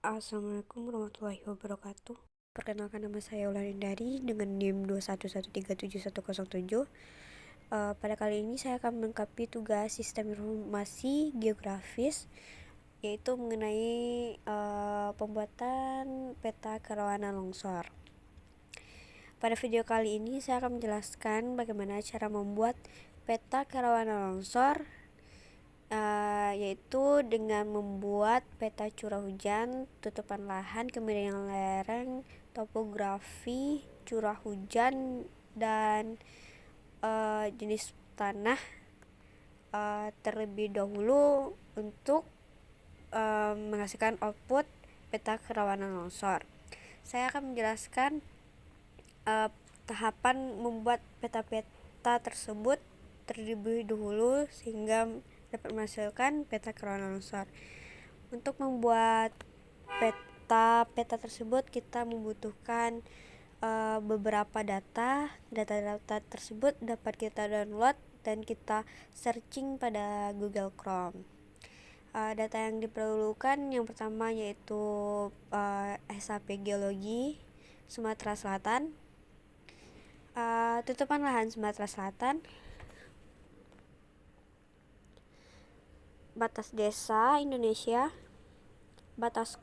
Assalamualaikum warahmatullahi wabarakatuh. Perkenalkan, nama saya Wulandari dengan NIM 211371107. Pada kali ini saya akan melengkapi tugas sistem informasi geografis, yaitu mengenai pembuatan peta kerawanan longsor. Pada video kali ini saya akan menjelaskan bagaimana cara membuat peta kerawanan longsor, yaitu dengan membuat peta curah hujan, tutupan lahan, kemiringan lereng, topografi curah hujan, dan jenis tanah terlebih dahulu untuk menghasilkan output peta kerawanan longsor. Saya akan menjelaskan tahapan membuat peta-peta tersebut terlebih dahulu sehingga dapat menghasilkan peta kerawanan longsor. Untuk membuat peta tersebut kita membutuhkan beberapa data. Data tersebut dapat kita download dan kita searching pada Google Chrome. Data yang diperlukan yang pertama yaitu SAP Geologi Sumatera Selatan, tutupan lahan Sumatera Selatan, batas desa Indonesia, batas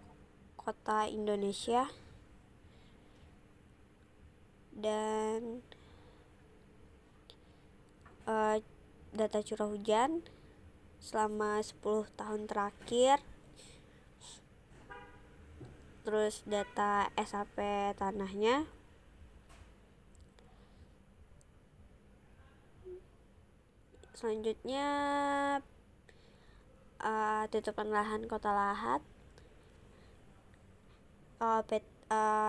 kota Indonesia, dan data curah hujan selama 10 tahun terakhir, terus data SAP tanahnya, selanjutnya tutupan lahan kota Lahat,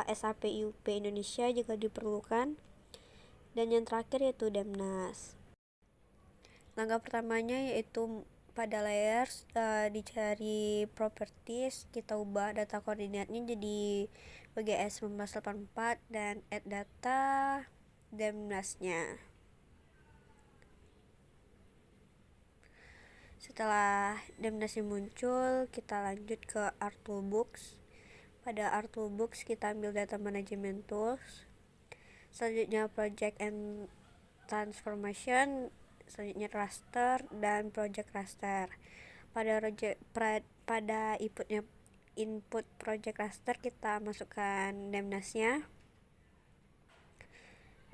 SAP IUP Indonesia juga diperlukan, dan yang terakhir yaitu Demnas. Langkah pertamanya yaitu pada layers dicari properties, kita ubah data koordinatnya jadi WGS 1984 dan add data Demnasnya. Setelah Demnasnya muncul, kita lanjut ke ArtToolbox. Pada ArtToolbox kita ambil data management tools, selanjutnya project and transformation, selanjutnya raster dan project raster. Pada input project raster kita masukkan Demnasnya,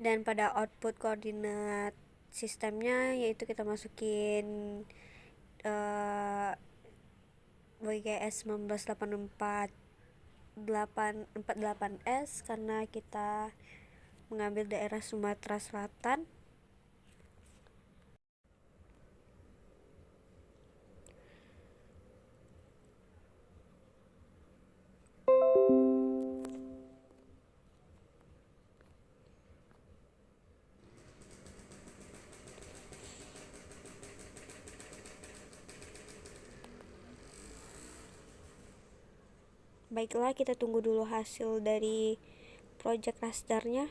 dan pada output koordinat sistemnya yaitu kita masukin WGS 1984 848S karena kita mengambil daerah Sumatera Selatan. Baiklah, kita tunggu dulu hasil dari project rasternya.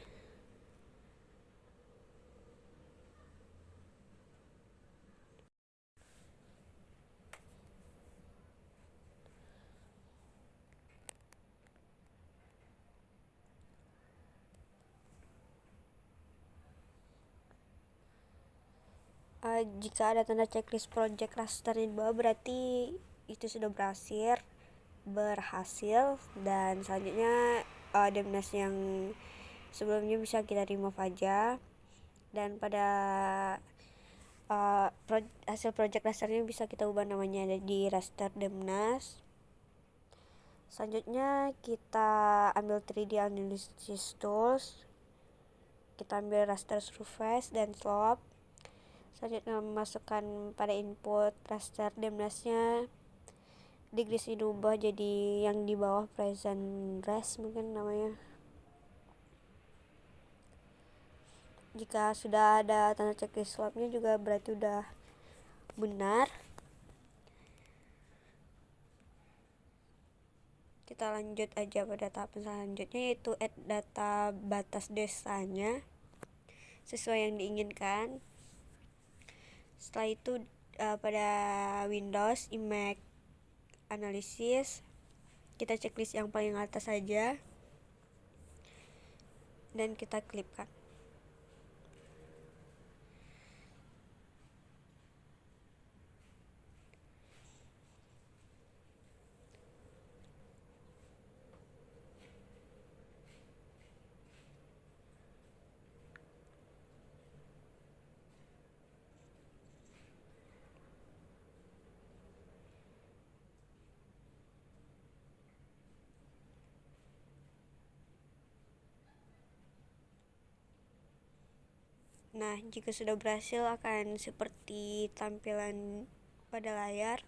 Jika ada tanda checklist project rasternya di bawah, berarti itu sudah berhasil, dan selanjutnya Demnas yang sebelumnya bisa kita remove aja, dan pada hasil project rasternya bisa kita ubah namanya di raster Demnas. Selanjutnya kita ambil 3D analysis tools, kita ambil raster surface dan slope. Selanjutnya memasukkan pada input raster Demnasnya, degrees diubah jadi yang di bawah present rest mungkin namanya. Jika sudah ada tanda checklist slope-nya juga berarti udah benar. Kita lanjut aja pada tahap selanjutnya yaitu add data batas desanya sesuai yang diinginkan. Setelah itu pada Windows Image Analysis kita checklist yang paling atas saja dan kita klipkan. Nah, jika sudah berhasil akan seperti tampilan pada layar.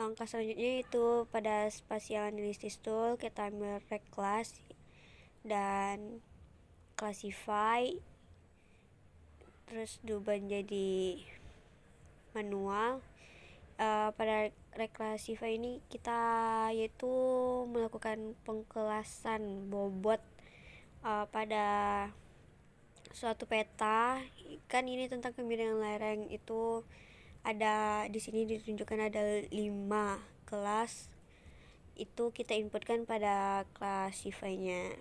Langkah selanjutnya itu pada spatial analysis tool kita ambil reclass dan classify, terus diubah jadi manual. Pada reclassify ini kita yaitu melakukan pengkelasan bobot pada suatu peta. Kan ini tentang kemiringan lereng, itu ada di sini ditunjukkan ada 5 kelas, itu kita inputkan pada classify-nya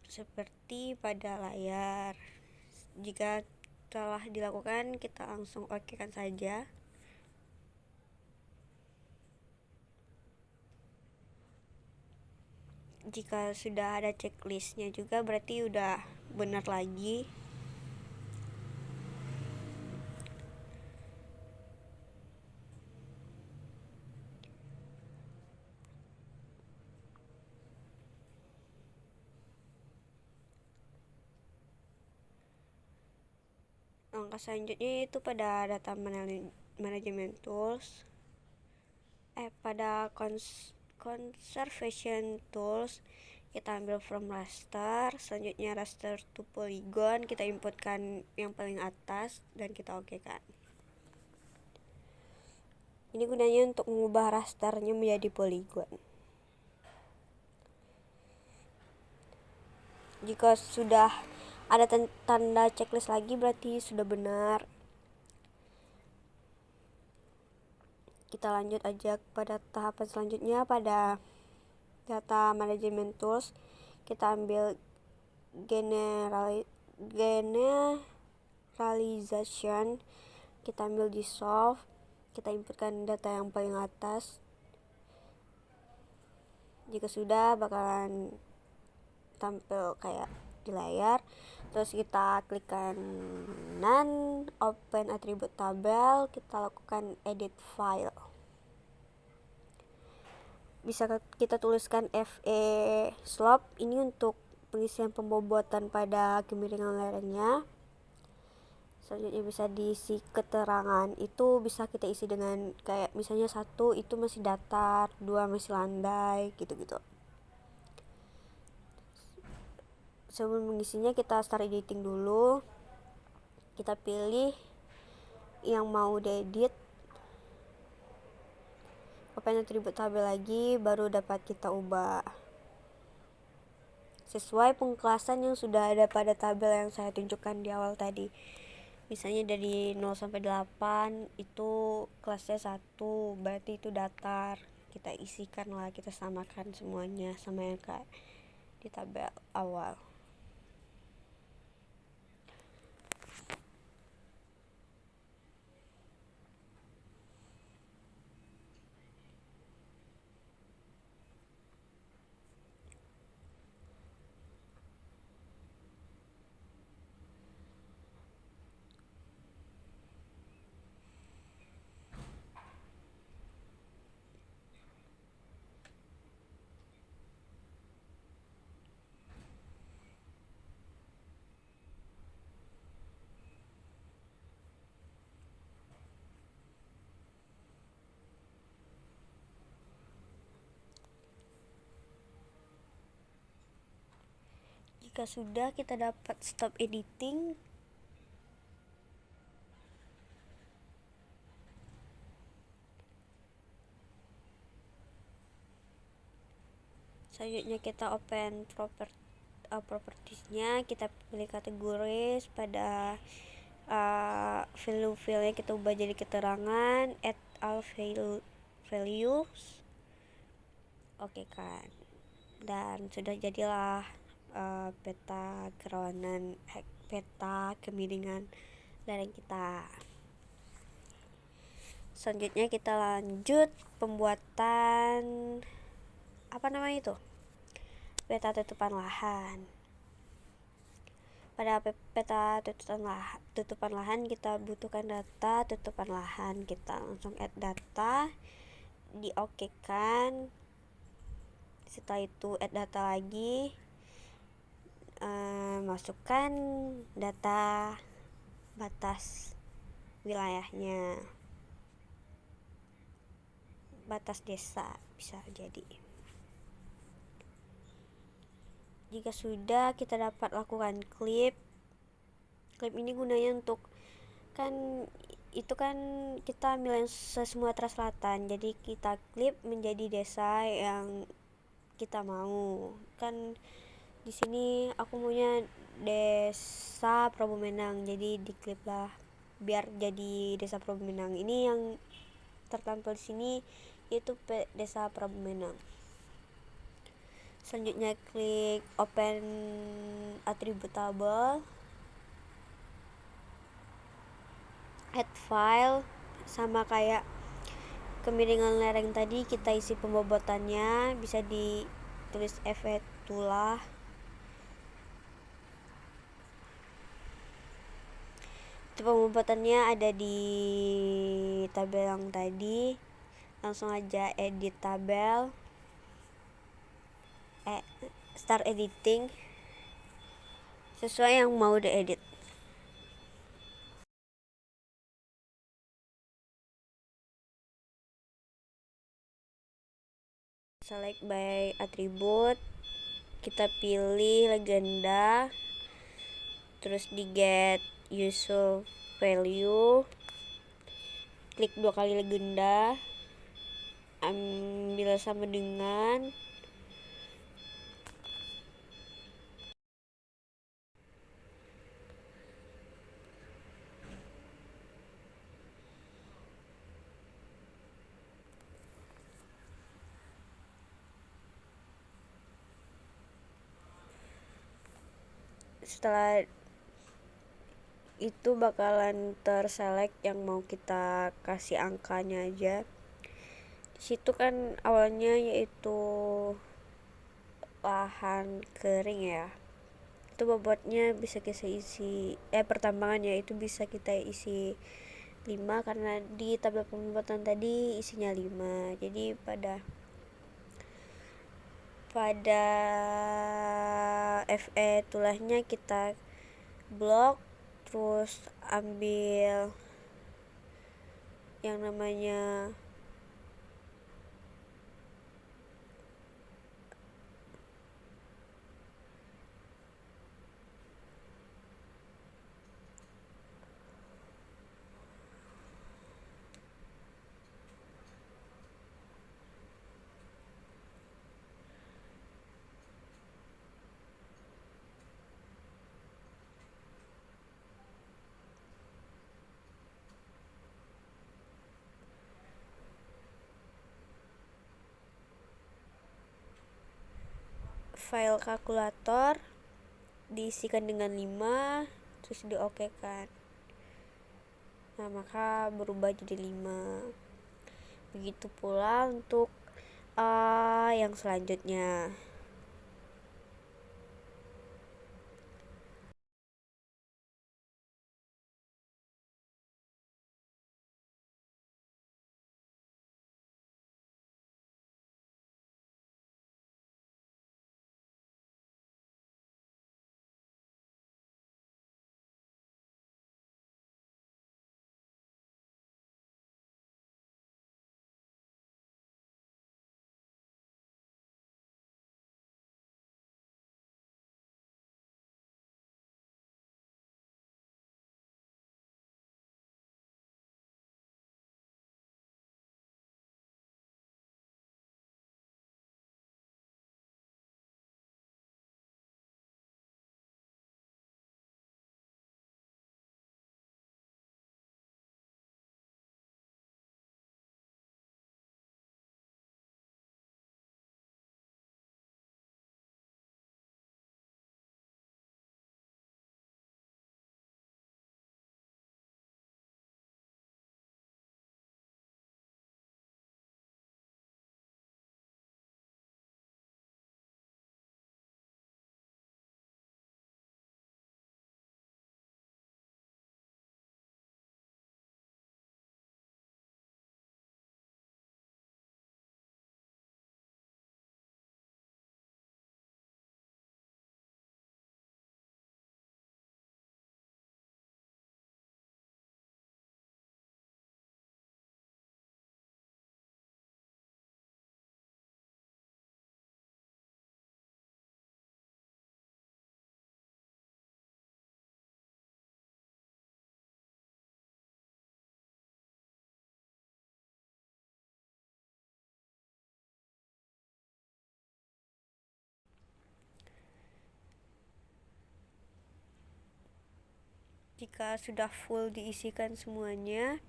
seperti pada layar. Jika telah dilakukan, kita langsung oke kan saja. Jika sudah ada checklistnya juga berarti udah benar lagi. Langkah selanjutnya itu pada data management tools, pada conservation tools kita ambil from raster. Selanjutnya raster to polygon, kita inputkan yang paling atas dan kita oke kan. Ini gunanya untuk mengubah rasternya menjadi polygon. Jika sudah ada tanda checklist lagi berarti sudah benar. Kita lanjut aja pada tahapan selanjutnya. Pada data management tools kita ambil generalization, kita ambil dissolve, kita inputkan data yang paling atas. Jika sudah bakalan tampil kayak di layar. Terus kita klikkan none, open attribute tabel, kita lakukan edit file. Bisa kita tuliskan FE slope, ini untuk pengisian pembobotan pada kemiringan lerengnya. Selanjutnya bisa diisi keterangan, itu bisa kita isi dengan kayak misalnya 1 itu masih datar, 2 masih landai, gitu-gitu. Sebelum mengisinya kita start editing dulu. Kita pilih yang mau diedit, open attribute tabel lagi, baru dapat kita ubah sesuai pengkelasan yang sudah ada pada tabel yang saya tunjukkan di awal tadi. Misalnya dari 0 sampai 8 itu kelasnya 1, berarti itu datar. Kita isikan lah, kita samakan semuanya sama yang kayak di tabel awal. Jika sudah kita dapat stop editing, selanjutnya kita open propertiesnya, kita pilih kategori pada value-nya kita ubah jadi keterangan, add all values. Oke kan, dan sudah jadilah peta kerawanan peta kemiringan lereng kita. Selanjutnya kita lanjut pembuatan peta tutupan lahan. Pada peta tutupan lahan kita butuhkan data tutupan lahan. Kita langsung add data, diokekan. Setelah itu add data lagi, masukkan data batas wilayahnya, batas desa bisa jadi. Jika sudah, kita dapat lakukan klip ini gunanya untuk itu kan kita ambil yang Sumatera Selatan, jadi kita klip menjadi desa yang kita mau. Kan di sini aku maunya desa Probomenang, jadi diklip lah biar jadi desa Probomenang. Ini yang tertampil di sini yaitu desa Probomenang. Selanjutnya klik open attribute table, add file. Sama kayak kemiringan lereng tadi, kita isi pembobotannya, bisa ditulis efek tulah. Itu pembobotannya ada di tabel yang tadi. Langsung aja edit tabel, start editing sesuai yang mau diedit. Select by attribute, kita pilih legenda, terus di get user value, klik 2 kali legenda, ambil sama dengan setelah itu bakalan terselect yang mau kita kasih angkanya aja. Di situ kan awalnya yaitu lahan kering ya, itu bobotnya bisa kita isi pertambangan ya, itu bisa kita isi 5 karena di tabel pembuatan tadi isinya 5. Jadi pada FE tulahnya kita blok, terus ambil yang namanya file kalkulator, diisikan dengan 5, terus diokekan. Nah, maka berubah jadi 5. Begitu pula untuk yang selanjutnya. Jika sudah full diisikan semuanya,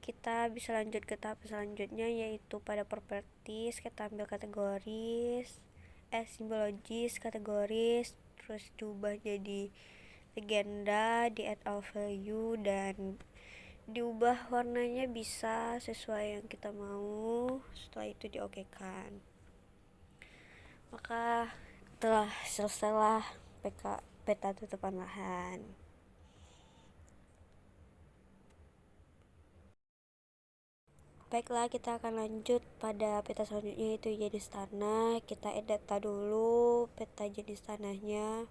kita bisa lanjut ke tahap selanjutnya, yaitu pada properties. Kita ambil kategoris, simbologis, kategoris, terus diubah jadi legenda, di add all value, dan diubah warnanya bisa sesuai yang kita mau. Setelah itu diokekan. Maka telah selesailah peta tutupan lahan. Baiklah, kita akan lanjut pada peta selanjutnya, yaitu jenis tanah. Kita add data dulu peta jenis tanahnya.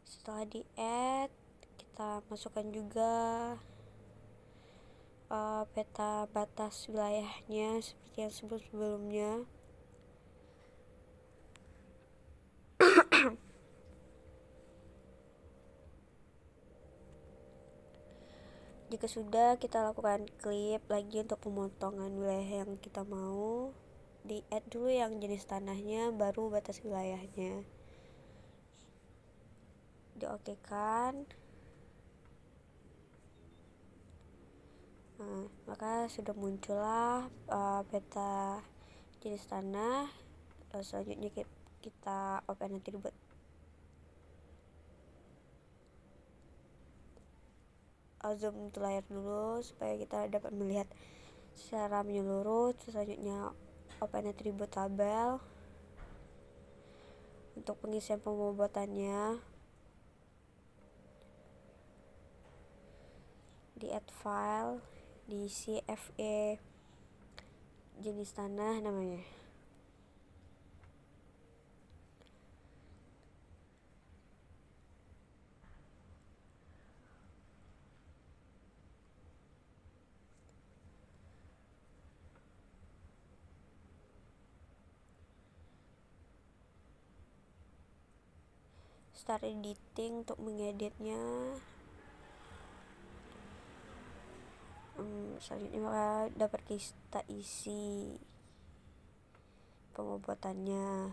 Setelah di add, kita masukkan juga peta batas wilayahnya seperti yang sebelumnya. Jika sudah, kita lakukan klik lagi untuk pemotongan wilayah yang kita mau. Di add dulu yang jenis tanahnya, baru batas wilayahnya. Diokekan. Nah, maka sudah muncullah peta jenis tanah. Selanjutnya kita open attribute. Zoom ke layar dulu supaya kita dapat melihat secara menyeluruh. Selanjutnya open attribute tabel. Untuk pengisian pembobotannya, di add file, diisi FE jenis tanah namanya. Start editing untuk mengeditnya. Selanjutnya maka dapat kita isi pembobotannya.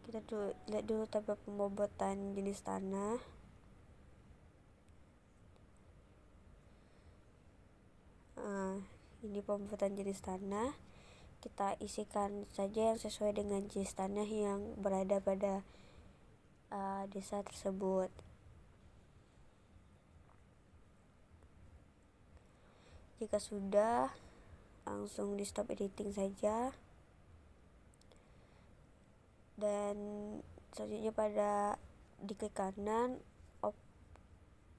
Kita lihat dulu tabel pembobotan jenis tanah. Ini pembobotan jenis tanah. Kita isikan saja yang sesuai dengan jenis tanah yang berada pada desa tersebut. Jika sudah, langsung di stop editing saja. Dan selanjutnya pada diklik kanan,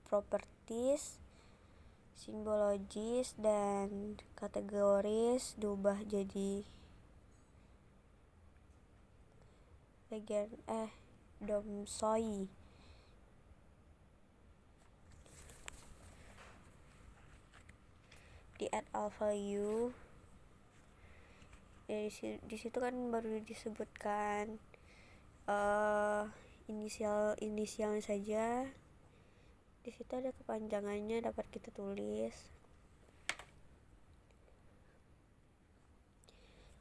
properties, simbologis, dan kategoris diubah jadi domsoi. Di add all value. Di situ kan baru disebutkan inisialnya saja. Di situ ada kepanjangannya, dapat kita tulis.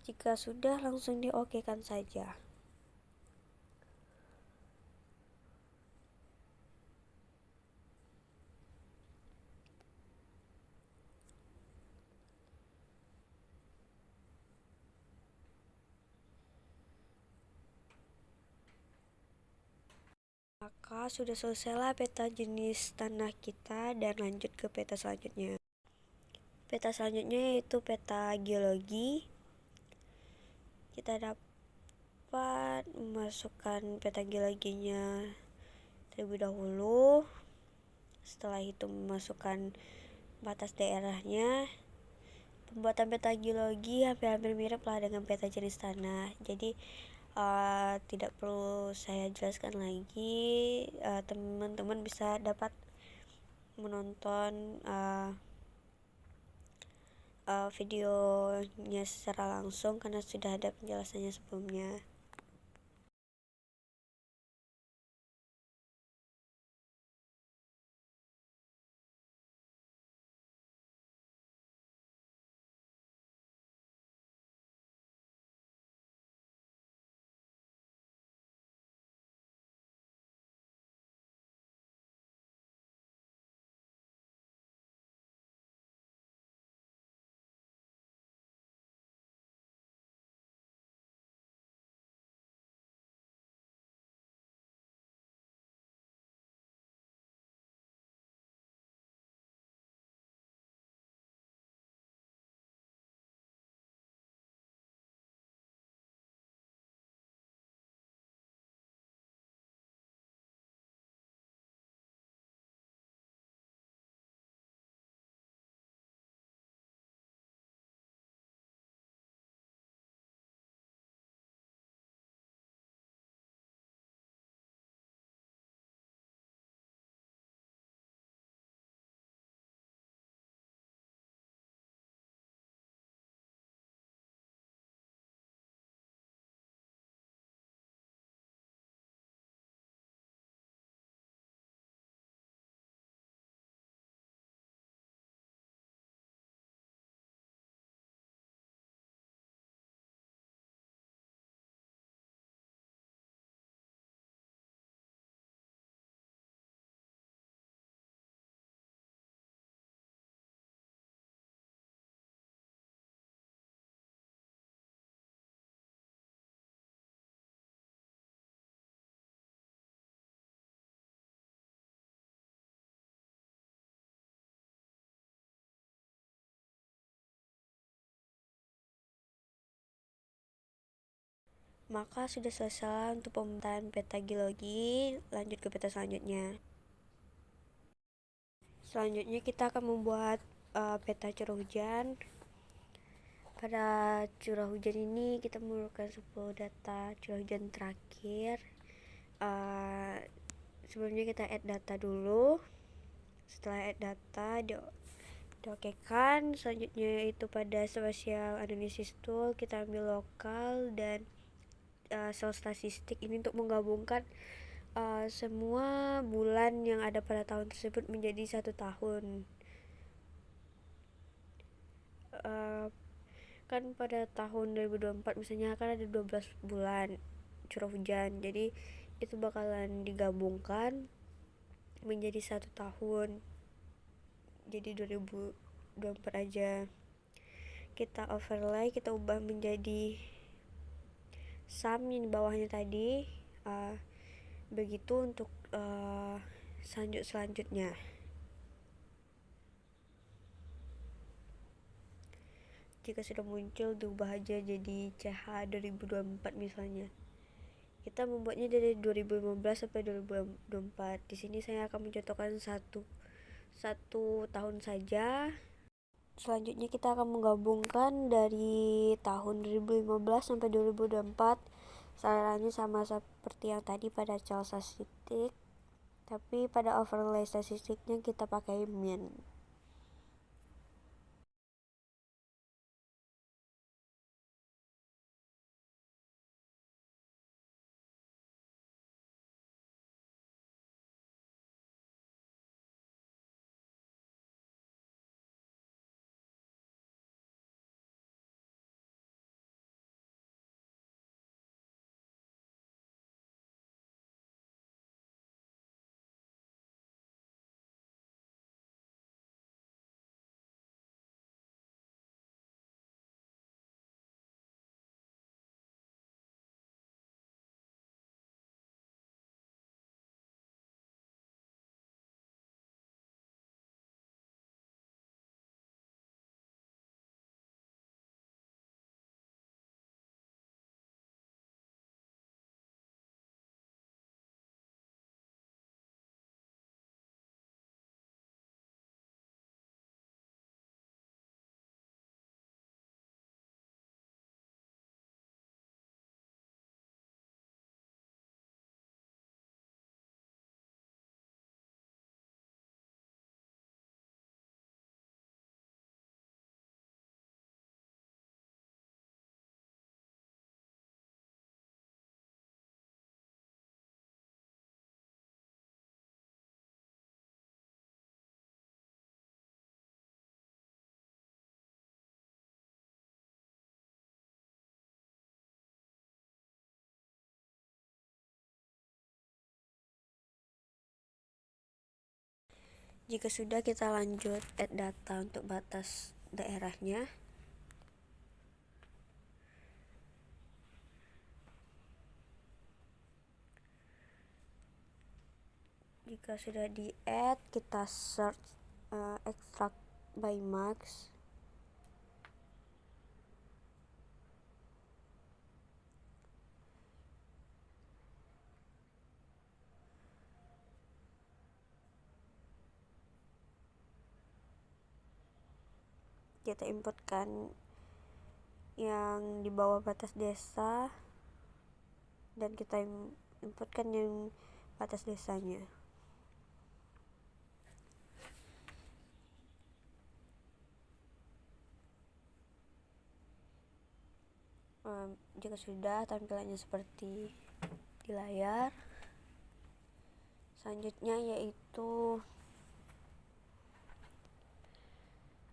Jika sudah, langsung diokekan saja. Maka sudah selesailah peta jenis tanah kita, dan lanjut ke peta selanjutnya. Peta selanjutnya yaitu peta geologi. Kita dapat memasukkan peta geologinya terlebih dahulu. Setelah itu memasukkan batas daerahnya. Pembuatan peta geologi hampir-hampir mirip lah dengan peta jenis tanah. Jadi tidak perlu saya jelaskan lagi. Teman-teman bisa dapat menonton videonya secara langsung karena sudah ada penjelasannya sebelumnya. Maka sudah selesai untuk pembuatan peta geologi. Lanjut ke peta selanjutnya. Selanjutnya kita akan membuat peta curah hujan. Pada curah hujan ini kita memerlukan 10 data curah hujan terakhir. Sebelumnya kita add data dulu. Setelah add data diokekan, selanjutnya itu pada spatial analysis tool kita ambil lokal dan sel statistik ini untuk menggabungkan semua bulan yang ada pada tahun tersebut menjadi satu tahun. Kan pada tahun 2024 misalnya kan ada 12 bulan curah hujan, jadi itu bakalan digabungkan menjadi satu tahun, jadi 2024 aja. Kita overlay, kita ubah menjadi sum yang di bawahnya tadi. Begitu untuk selanjutnya. Jika sudah muncul, diubah aja jadi CH 2024 misalnya. Kita membuatnya dari 2015 sampai 2024. Di sini saya akan mencontohkan satu tahun saja. Selanjutnya kita akan menggabungkan dari tahun 2015 sampai 2024. Caranya sama seperti yang tadi pada cel statistik, tapi pada overlay statistiknya kita pakai min. Jika sudah, kita lanjut add data untuk batas daerahnya. Jika sudah di add, kita search extract by max. Kita inputkan yang di bawah batas desa dan kita inputkan yang batas desanya. Jika sudah, tampilannya seperti di layar. Selanjutnya yaitu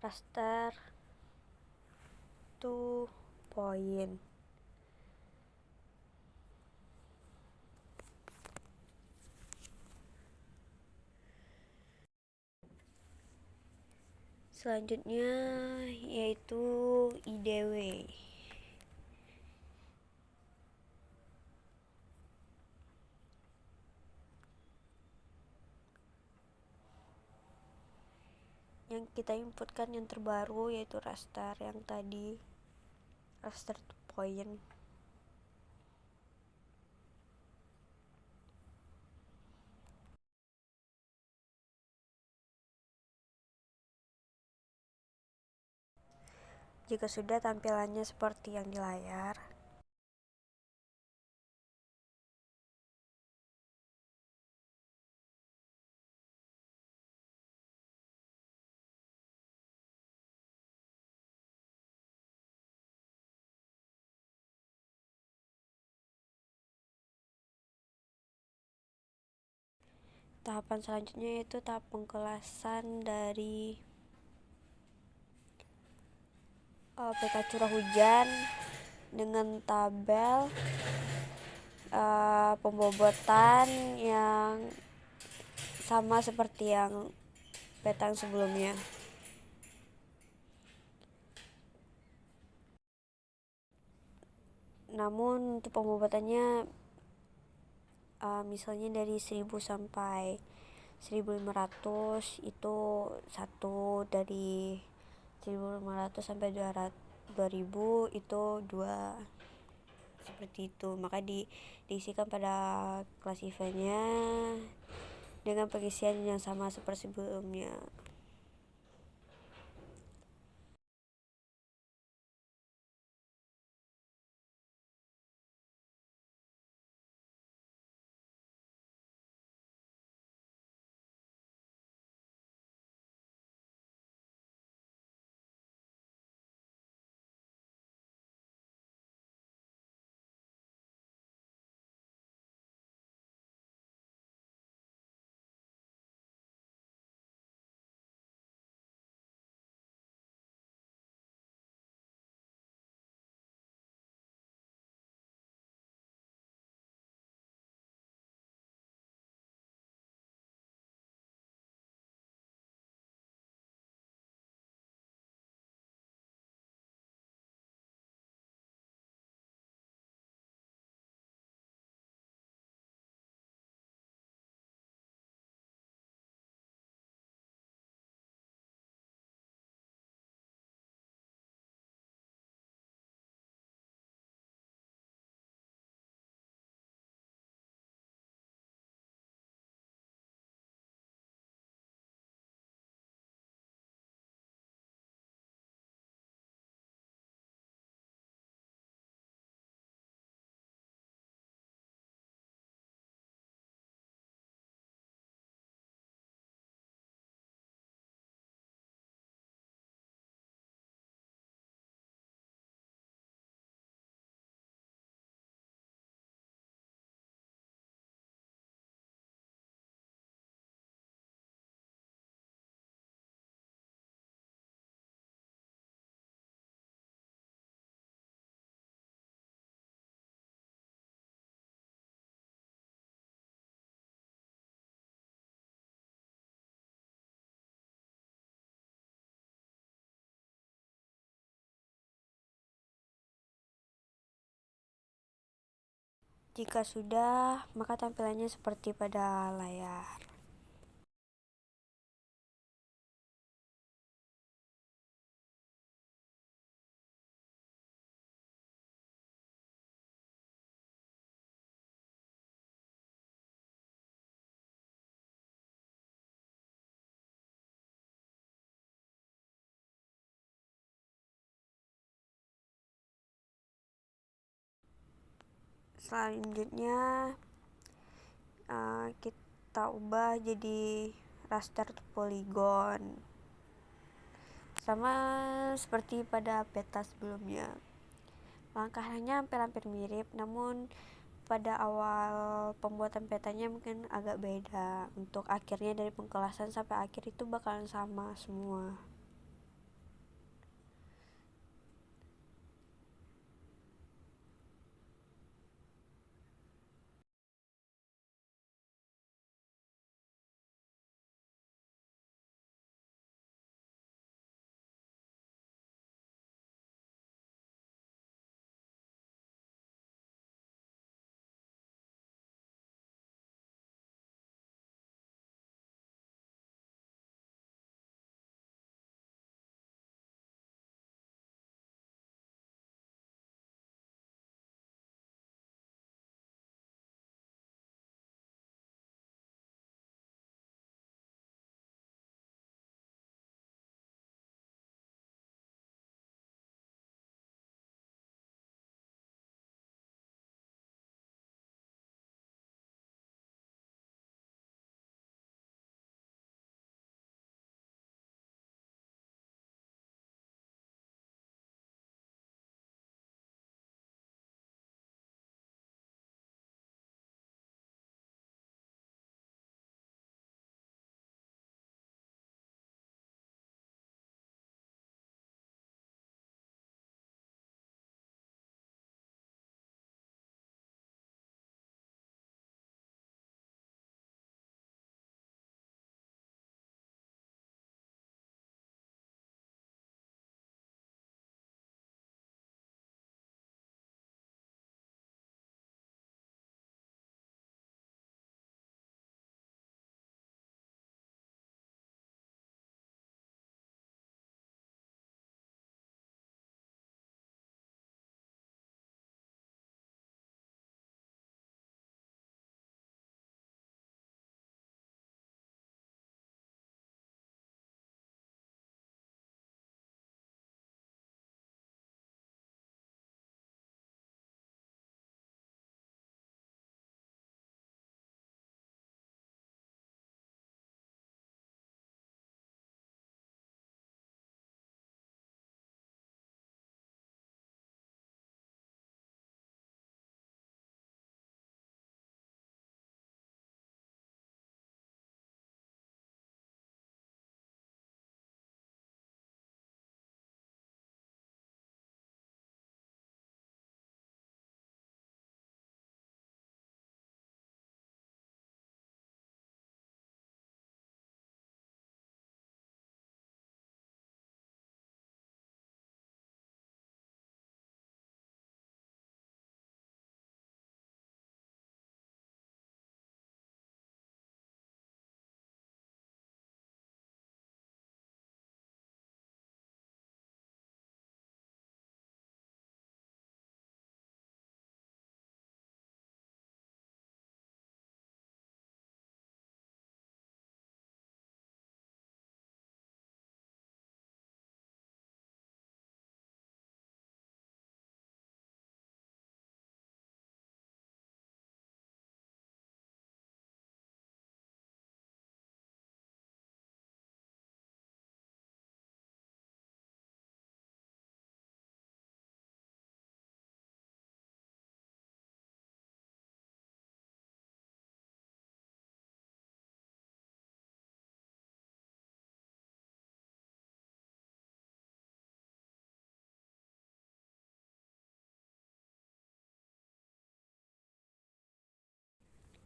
raster to point. Selanjutnya yaitu IDW. Yang kita inputkan yang terbaru yaitu raster yang tadi, raster to point. Jika sudah, tampilannya seperti yang di layar. Tahapan selanjutnya yaitu tahap pengkelasan dari peta curah hujan dengan tabel pembobotan yang sama seperti yang peta yang sebelumnya. Namun untuk pembobotannya misalnya dari 1000 sampai 1500 itu satu, dari 1500 sampai 2000 itu dua, seperti itu. Maka diisikan pada kelas eventnya dengan pengisian yang sama seperti sebelumnya. Jika sudah, maka tampilannya seperti pada layar. Selanjutnya kita ubah jadi raster polygon, sama seperti pada peta sebelumnya. Langkahnya hampir-hampir mirip, namun pada awal pembuatan petanya mungkin agak beda. Untuk akhirnya dari pengkelasan sampai akhir itu bakalan sama semua.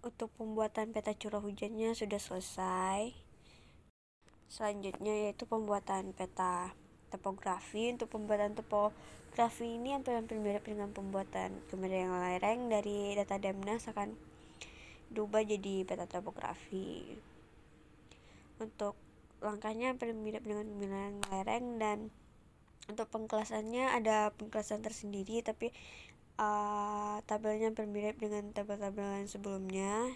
untuk pembuatan peta curah hujannya sudah selesai. Selanjutnya yaitu pembuatan peta topografi. Untuk pembuatan topografi ini hampir mirip dengan pembuatan kemiringan lereng. Dari data Demnas akan diubah jadi peta topografi. Untuk langkahnya hampir mirip dengan kemiringan lereng, dan untuk pengkelasannya ada pengkelasan tersendiri, tapi tabelnya hampir mirip dengan tabel-tabel yang sebelumnya.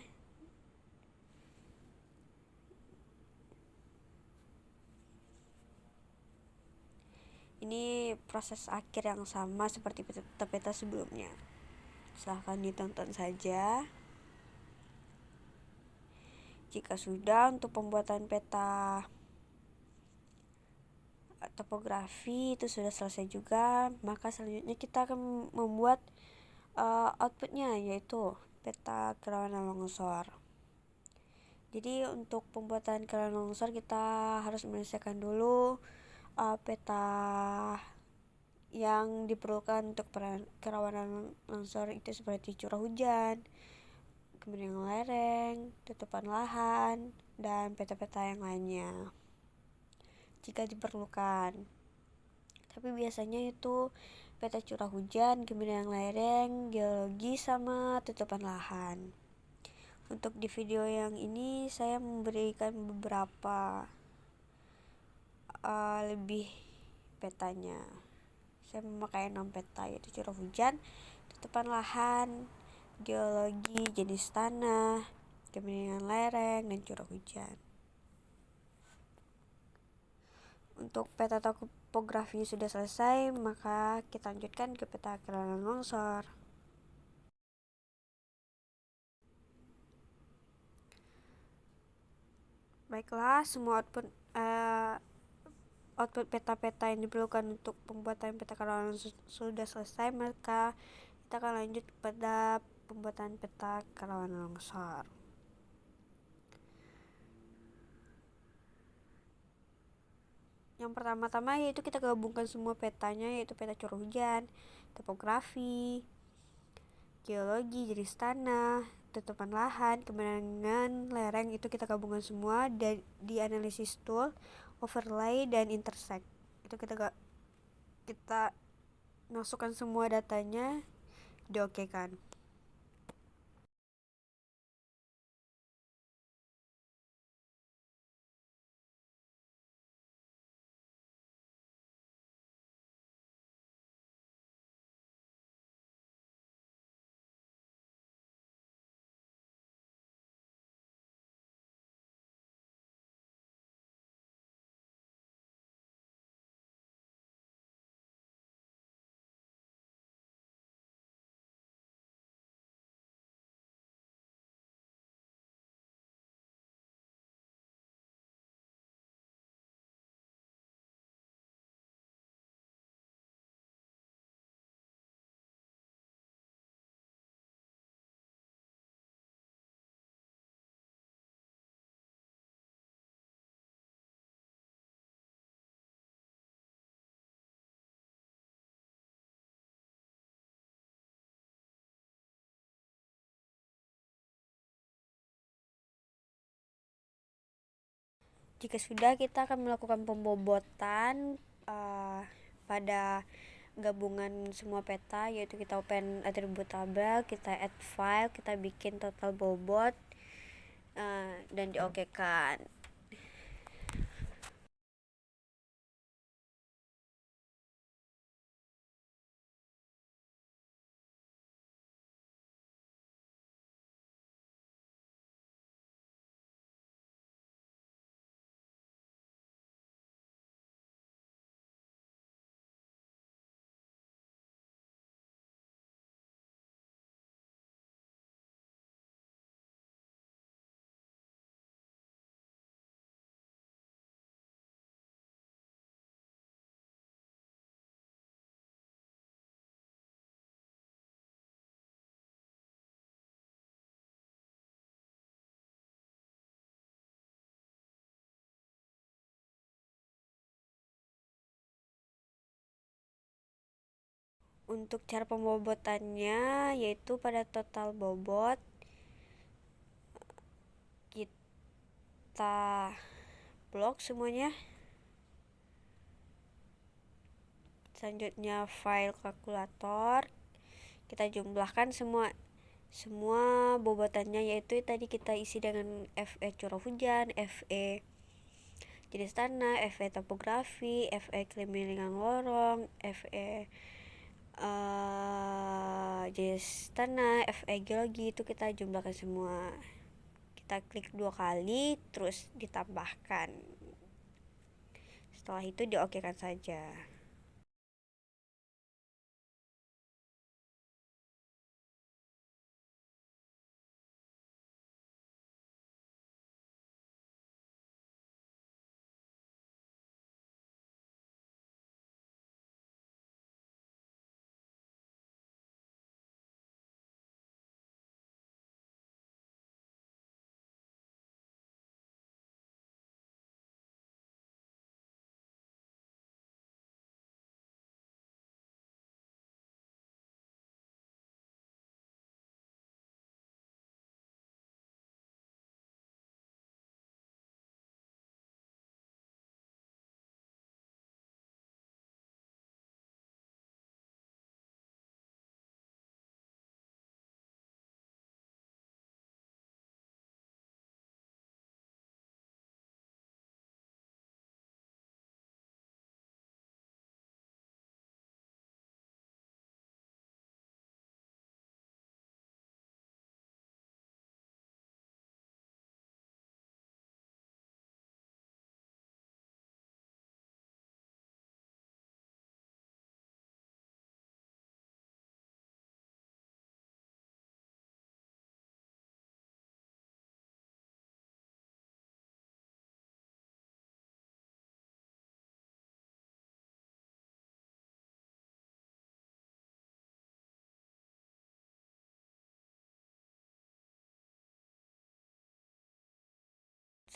Ini proses akhir yang sama seperti peta sebelumnya. Silahkan ditonton saja. Jika sudah untuk pembuatan peta topografi itu sudah selesai juga, maka selanjutnya kita akan membuat outputnya, yaitu peta kerawanan longsor. Jadi untuk pembuatan kerawanan longsor kita harus menyelesaikan dulu peta yang diperlukan untuk kerawanan longsor itu seperti curah hujan, kemiringan lereng, tutupan lahan, dan peta-peta yang lainnya jika diperlukan. Tapi biasanya itu peta curah hujan, kemiringan lereng, geologi, sama tutupan lahan. Untuk di video yang ini saya memberikan beberapa lebih petanya. Saya memakai 6 peta, yaitu curah hujan, tutupan lahan, geologi, jenis tanah, kemiringan lereng, dan curah hujan. Untuk peta topografi sudah selesai, maka kita lanjutkan ke peta kerawanan longsor. Baiklah, semua output peta-peta yang diperlukan untuk pembuatan peta kerawanan sudah selesai, maka kita akan lanjut pada pembuatan peta kerawanan longsor. Yang pertama-tama yaitu kita gabungkan semua petanya, yaitu peta curah hujan, topografi, geologi, jenis tanah, tutupan lahan, kemiringan lereng, itu kita gabungkan semua dan di analisis tool, overlay, dan intersect. Itu kita masukkan semua datanya, diokekan. Jika sudah, kita akan melakukan pembobotan pada gabungan semua peta, yaitu kita open atribut tabel, kita add file, kita bikin total bobot, dan diokekan. Untuk cara pembobotannya yaitu pada total bobot kita blok semuanya. Selanjutnya file kalkulator, kita jumlahkan semua bobotannya, yaitu tadi kita isi dengan FE curah hujan, FE jenis tanah, FE topografi, FE kelimiringan lorong, FE jenis tanah, FE geologi, itu kita jumlahkan semua. Kita klik 2 kali terus ditambahkan. Setelah itu diokekan saja.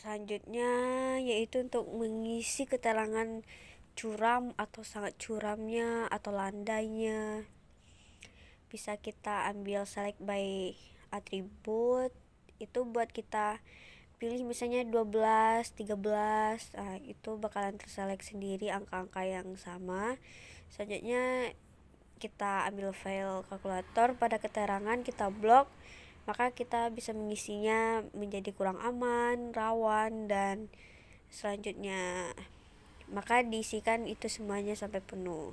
Selanjutnya yaitu untuk mengisi keterangan curam atau sangat curamnya atau landainya. Bisa kita ambil select by atribut, itu buat kita pilih misalnya 12, 13, itu bakalan terselect sendiri angka-angka yang sama. Selanjutnya kita ambil file kalkulator, pada keterangan kita blok, maka kita bisa mengisinya menjadi kurang aman, rawan, dan selanjutnya maka diisikan itu semuanya sampai penuh.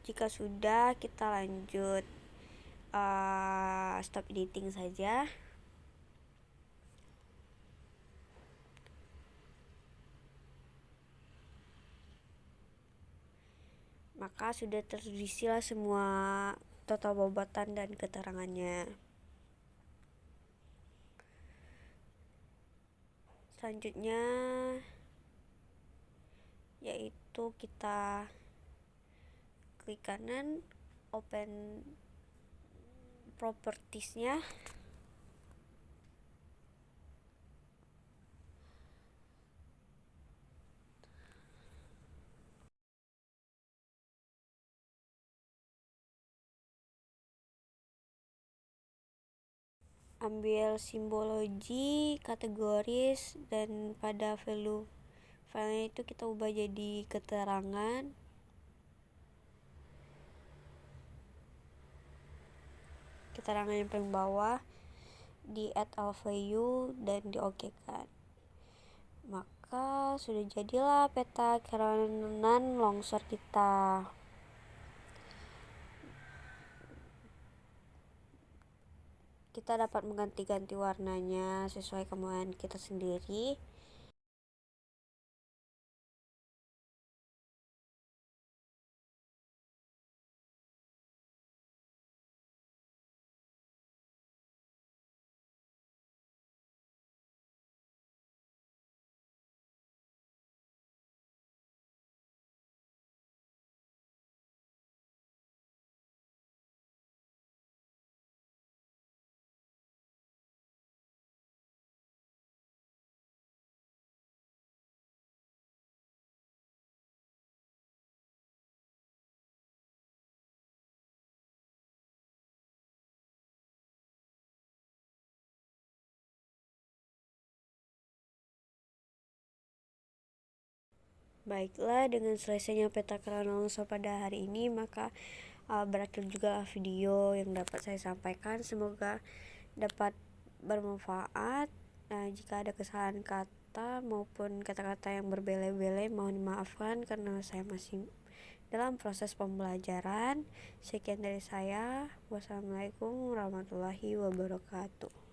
Jika sudah, kita lanjut stop editing saja. Maka sudah terisilah semua total bobatan dan keterangannya. Selanjutnya yaitu kita klik kanan, open propertiesnya. Ambil simbologi, kategoris, dan pada value filenya itu kita ubah jadi keterangan. Keterangan yang paling bawah di add all value dan di OK kan. Maka sudah jadilah peta kerawanan longsor kita. Kita dapat mengganti-ganti warnanya sesuai kemauan kita sendiri. Baiklah, dengan selesainya peta kerawanan longsor pada hari ini, maka berakhir juga video yang dapat saya sampaikan. Semoga dapat bermanfaat. Jika ada kesalahan kata maupun kata-kata yang berbele-bele, mohon dimaafkan karena saya masih dalam proses pembelajaran. Sekian dari saya. Wassalamualaikum warahmatullahi wabarakatuh.